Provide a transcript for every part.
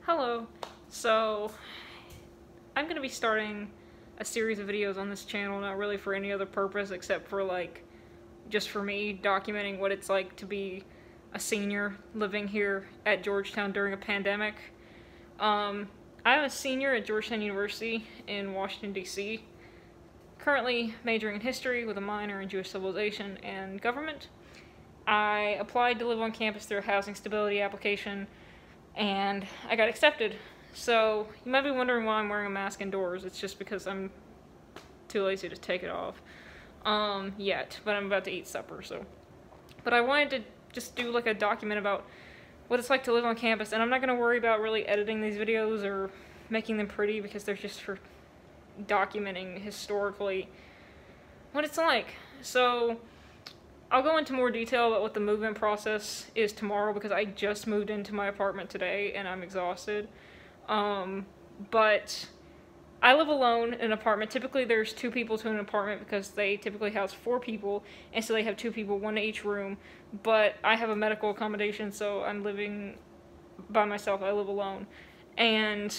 Hello. So, I'm gonna be starting a series of videos on this channel, not really for any other purpose except for just for me, documenting what it's like to be a senior living here at Georgetown during a pandemic. I'm a senior at Georgetown University in Washington, D.C., currently majoring in history with a minor in Jewish civilization and government. I applied to live on campus through a housing stability application, and I got accepted. So, you might be wondering why I'm wearing a mask indoors. It's just because I'm too lazy to take it off. Yet. But I'm about to eat supper, so. But I wanted to just do a document about what it's like to live on campus, and I'm not going to worry about really editing these videos or making them pretty because they're just for documenting historically what it's like. So, I'll go into more detail about what the move-in process is tomorrow because I just moved into my apartment today and I'm exhausted. But I live alone in an apartment. Typically there's 2 people to an apartment because they typically house 4 people, and so they have 2 people, 1 to each room. But I have a medical accommodation, so I'm living by myself. I live alone. And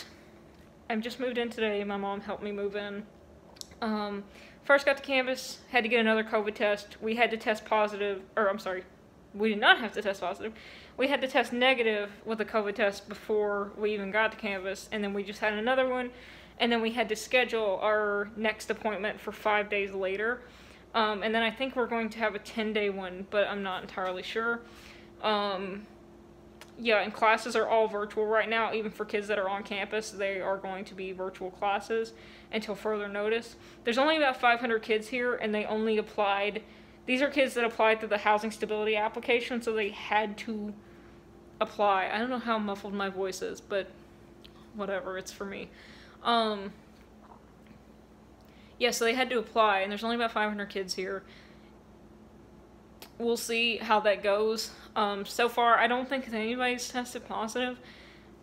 I've just moved in today. My mom helped me move in. First got to campus, had to get another COVID test. We had to test positive, or I'm sorry, we did not have to test positive. We had to test negative with a COVID test before we even got to campus, and then we just had another one, and then we had to schedule our next appointment for 5 days later. And then I think we're going to have a 10-day one, but I'm not entirely sure. Yeah, and classes are all virtual right now. Even for kids that are on campus, they are going to be virtual classes until further notice. There's only about 500 kids here, and they only applied. These are kids that applied through the housing stability application, so they had to apply. I don't know how muffled my voice is, but whatever, it's for me. Yeah, so they had to apply, and there's only about 500 kids here. We'll see how that goes. So far, I don't think that anybody's tested positive,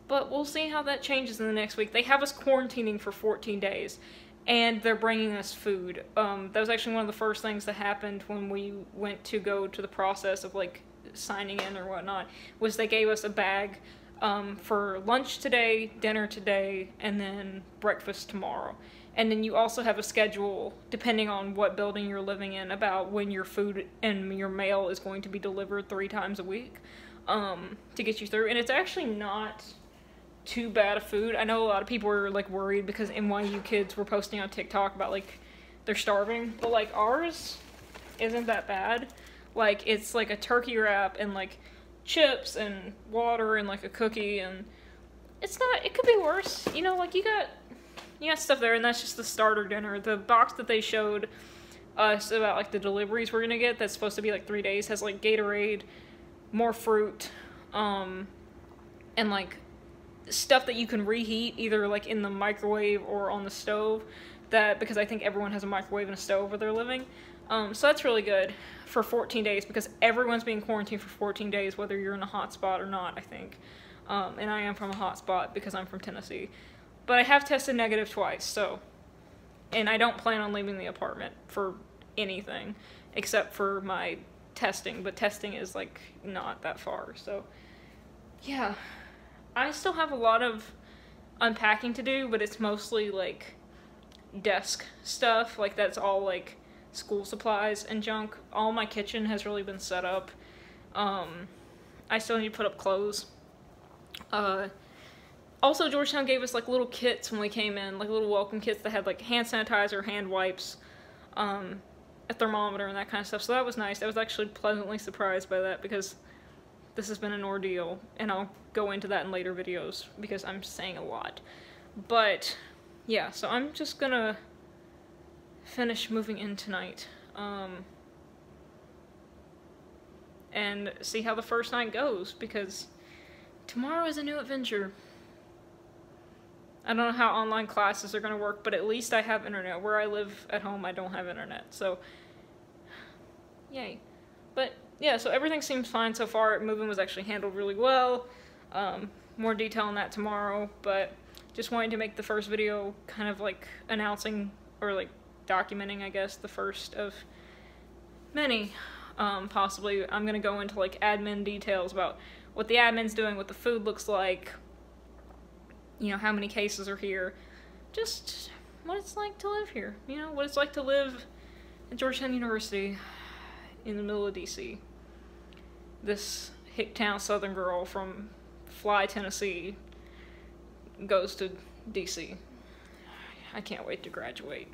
but we'll see how that changes in the next week. They have us quarantining for 14 days, and they're bringing us food. That was actually one of the first things that happened when we went to go to the process of, signing in or whatnot, was they gave us a bag for lunch today, dinner today, and then breakfast tomorrow. And then you also have a schedule, depending on what building you're living in, about when your food and your mail is going to be delivered 3 times a week to get you through. And it's actually not too bad of food. I know a lot of people were worried because NYU kids were posting on TikTok about they're starving, but ours isn't that bad. It's a turkey wrap and chips and water and a cookie, and it's not, it could be worse. You know, you got stuff there, and that's just the starter dinner. The box that they showed us about the deliveries we're gonna get, that's supposed to be 3 days, has Gatorade, more fruit, and stuff that you can reheat either in the microwave or on the stove, because I think everyone has a microwave and a stove where they're living. So that's really good for 14 days because everyone's being quarantined for 14 days, whether you're in a hot spot or not, I think. And I am from a hot spot because I'm from Tennessee. But I have tested negative twice, so. And I don't plan on leaving the apartment for anything except for my testing, but testing is not that far, so. Yeah. I still have a lot of unpacking to do, but it's mostly desk stuff. That's all school supplies and junk. All my kitchen has really been set up. I still need to put up clothes. Also, Georgetown gave us little kits when we came in, little welcome kits that had hand sanitizer, hand wipes, a thermometer, and that kind of stuff. So that was nice. I was actually pleasantly surprised by that because this has been an ordeal, and I'll go into that in later videos because I'm saying a lot. But yeah, so I'm just gonna finish moving in tonight, and see how the first night goes because tomorrow is a new adventure. I don't know how online classes are going to work, but at least I have internet. Where I live at home, I don't have internet, so yay. But yeah, so everything seems fine so far. Moving was actually handled really well. More detail on that tomorrow, but just wanted to make the first video kind of announcing or documenting, I guess, the first of many. Possibly I'm going to go into admin details about what the admin's doing, what the food looks like, how many cases are here, just what it's like to live here, what it's like to live at Georgetown University in the middle of DC. This hick-town southern girl from Fly, Tennessee goes to DC. I can't wait to graduate.